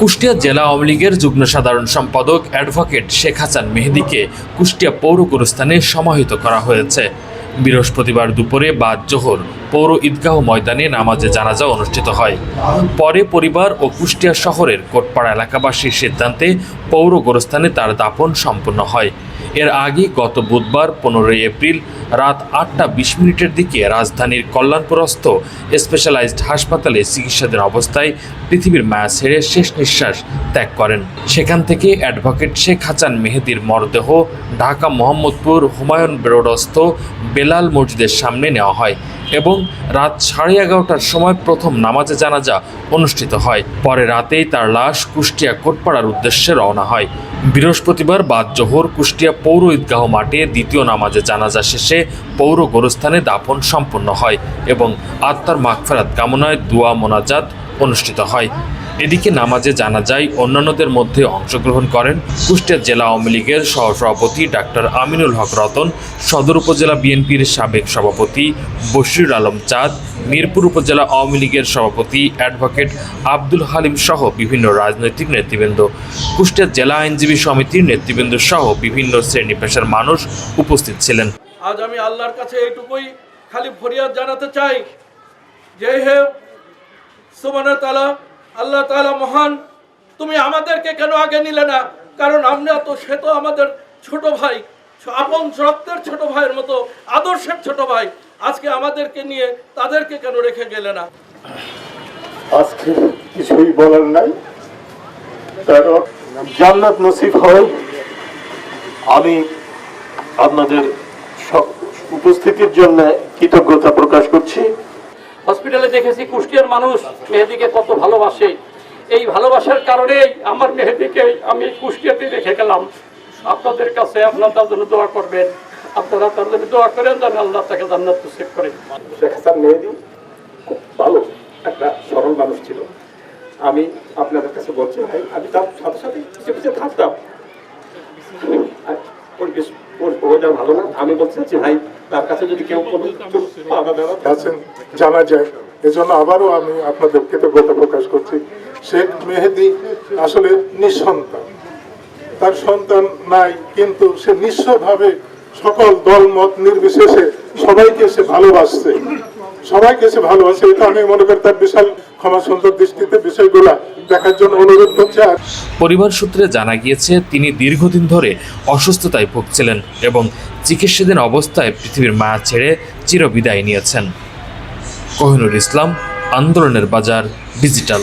কুষ্টিয়া জেলা আওয়ামী লীগের যুগ্ম সাধারণ সম্পাদক অ্যাডভোকেট শেখ হাসান মেহেদীকে কুষ্টিয়া পৌর গোরস্থানে সমাহিত করা হয়েছে। বৃহস্পতিবার দুপুরে বাদ জোহর পৌর ঈদগাহ ময়দানে নামাজে জানাজা অনুষ্ঠিত হয়। পরে পরিবার ও কুষ্টিয়া শহরের কোটপাড়া এলাকাবাসীর সিদ্ধান্তে পৌর গোরস্থানে তার দাফন সম্পন্ন হয়। এর আগে গত বুধবার 15 এপ্রিল রাত 8টা 20 মিনিটের দিকে রাজধানীর কল্যাণপুরস্থ স্পেশালাইজড হাসপাতালে চিকিৎসাধীন অবস্থায় পৃথিবীর মায়া ছেড়ে শেষ নিঃশ্বাস ত্যাগ করেন। সেখান থেকে অ্যাডভোকেট শেখ হাসান মেহেদীর মরদেহ ঢাকা মোহাম্মদপুর হুমায়ুন রোডস্থ বেলাল মসজিদের সামনে নেওয়া হয় এবং রাত 11:30টার সময় প্রথম নামাজে জানাজা অনুষ্ঠিত হয়। পরে রাতেই তার লাশ কুষ্টিয়া কোটপাড়ার উদ্দেশ্যে রওনা হয়। বৃহস্পতিবার বাদ জোহর কুষ্টিয়া পৌর ঈদগাহ মাঠে দ্বিতীয় নামাজে জানাজা শেষে পৌর গোরস্থানে দাফন সম্পন্ন হয় এবং আত্মার মাগফিরাত কামনায় দোয়া মোনাজাত অনুষ্ঠিত হয়। এদিকে নামাজে জানাজায় অন্যান্যদের মধ্যে অংশগ্রহণ করেন কুষ্টিয়া জেলা আওয়ামী লীগের সহসভাপতি ডাক্তার আমিনুল হক রতন, সদর উপজেলা বিএনপির সাবেক সভাপতি বশির আলম চাঁদ, মিরপুর উপজেলা আওয়ামী লীগের সভাপতি অ্যাডভোকেট আব্দুল হালিম সহ বিভিন্ন রাজনৈতিক নেতৃবৃন্দ, কুষ্টিয়া জেলা আইনজীবী সমিতির নেতৃবৃন্দ সহ বিভিন্ন শ্রেণী পেশার মানুষ উপস্থিত ছিলেন। আজ আমি আল্লাহর কাছে এইটুকুই খালি ফরিয়াদ জানাতে চাই যে হে সুবহানাহু তাআলা, আল্লাহ তাআলা মহান, তুমি আমাদেরকে কেন আগে নিলে না? কারণ আমরা তো সে তো আমাদের ছোট ভাই, আপন রক্তের ছোট ভাইয়ের মতো, আদর্শের ছোট ভাই। আজকে আমাদেরকে নিয়ে তাদেরকে কেন রেখে গেলে না? আজকে কিছুই বলার নাই, তার জান্নাত নসিব হয়। আমি আপনাদের উপস্থিতির জন্য কৃতজ্ঞতা প্রকাশ করছি। হসপিটালে দেখেছি কুষ্টিয়ার মানুষ মেহেদীকে কত ভালোবাসে। এই ভালোবাসার কারণেই আমার মেহেদীকে আমি কুষ্টিয়াতে রেখে গেলাম। আপনাদের কাছে আপনারা তার জন্য দোয়া করবেন, আপনারা তার জন্য দোয়া করেন যেন আল্লাহ তাকে জান্নাত নসিব করেন। শেখ হাসান মেহেদী খুব ভালো একটা সরল মানুষ ছিল। আমি আপনাদের কাছে বলছি ভাই, আমি তার সাথে সাথে পিছিয়ে পিছিয়ে থাকতাম। পরিবেশ ভালো না, আমি বলতে চাচ্ছি ভাই, তার কাছে যদি কেউ জানা যায়, এজন্য আবারও আমি আপনাদের কৃতজ্ঞতা প্রকাশ করছি। শেখ মেহেদী আসলে নিঃসন্তান, তার সন্তান নাই, কিন্তু সে নিঃস্বভাবে সকল দল মত নির্বিশেষে সবাইকে সে ভালোবাসছে, এটা আমি মনে করি তার বিশাল ক্ষমা সুন্দর দৃষ্টিতে বিষয়গুলা দেখার জন্য অনুরোধ করছে। পরিবার সূত্রে জানা গিয়েছে তিনি দীর্ঘদিন ধরে অসুস্থতায় ভুগছিলেন এবং চিকিৎসাধীন অবস্থায় পৃথিবীর মায়া ছেড়ে চিরবিদায় নিয়েছেন। কোহিনুর ইসলাম, আন্দোলনের বাজার, ডিজিটাল।